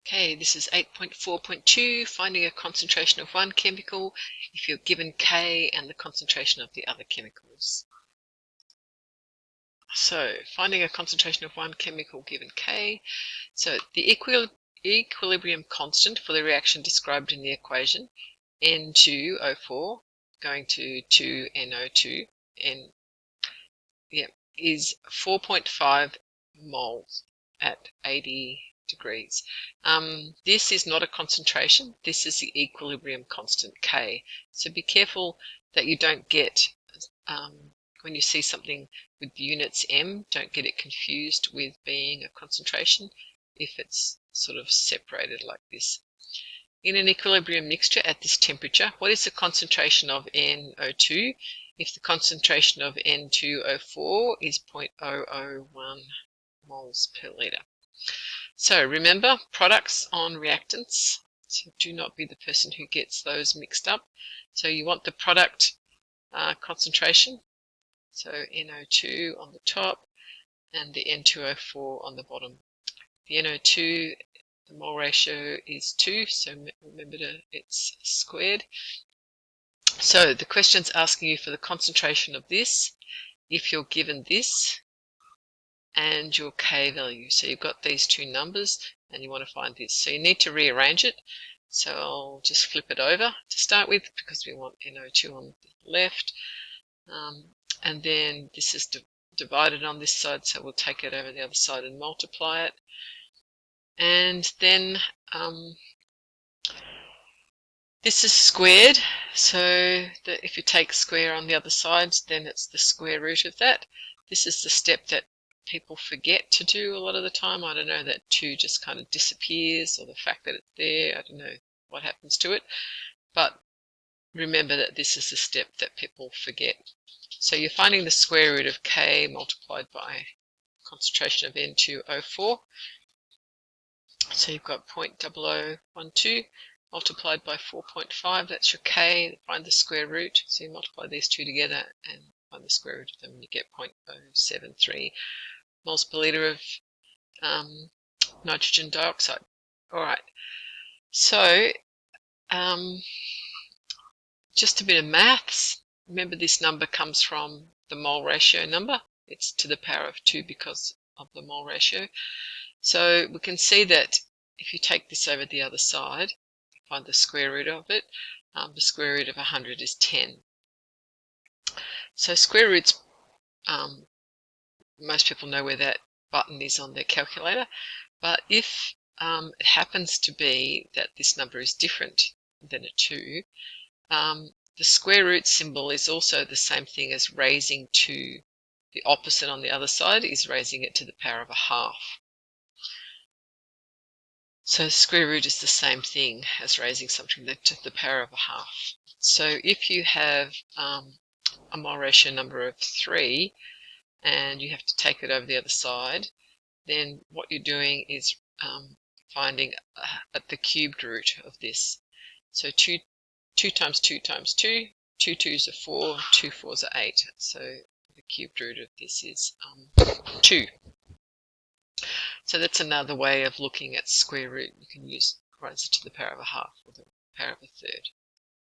Okay, this is 8.4.2, finding a concentration of one chemical if you're given K and the concentration of the other chemicals. So, finding a concentration of one chemical given K. So, the equilibrium constant for the reaction described in the equation, N2O4 going to 2NO2, is 4.5 moles at 80 degrees. This is not a concentration, this is the equilibrium constant K. So be careful that you don't get, when you see something with units M, don't get it confused with being a concentration if it's sort of separated like this. In an equilibrium mixture at this temperature, what is the concentration of NO2 if the concentration of N2O4 is 0.001 moles per litre? So remember, products on reactants, so do not be the person who gets those mixed up. So you want the product concentration, so NO2 on the top and the N2O4 on the bottom. The NO2, the mole ratio is 2, so remember it's squared. So the question's asking you for the concentration of this if you're given this and your K value. So you've got these two numbers and you want to find this. So you need to rearrange it. So I'll just flip it over to start with because we want NO2 on the left. And then this is divided on this side, so we'll take it over the other side and multiply it. And then this is squared, so that if you take square on the other side, then it's the square root of that. This is the step that people forget to do a lot of the time. I don't know, that 2 just kind of disappears, or the fact that it's there, I don't know what happens to it. But remember that this is the step that people forget. So you're finding the square root of K multiplied by concentration of N2O4. So you've got 0.0012 multiplied by 4.5, that's your K. Find the square root, so you multiply these two together and find the square root of them, and you get 0.073 moles per litre of nitrogen dioxide. Alright, so just a bit of maths. Remember, this number comes from the mole ratio number. It's to the power of 2 because of the mole ratio. So we can see that if you take this over the other side, find the square root of it, the square root of 100 is 10. So square roots, most people know where that button is on their calculator, but if it happens to be that this number is different than a 2, the square root symbol is also the same thing as raising to the opposite on the other side, is raising it to the power of a half. So square root is the same thing as raising something to the power of a half. So if you have a mole ratio number of 3 and you have to take it over the other side, then what you're doing is finding the cubed root of this. So 2 times 2 times 2, 2 2s are 4, 2 4s are 8. So the cubed root of this is 2. So that's another way of looking at square root. You can use raise it to the power of a half or the power of a third.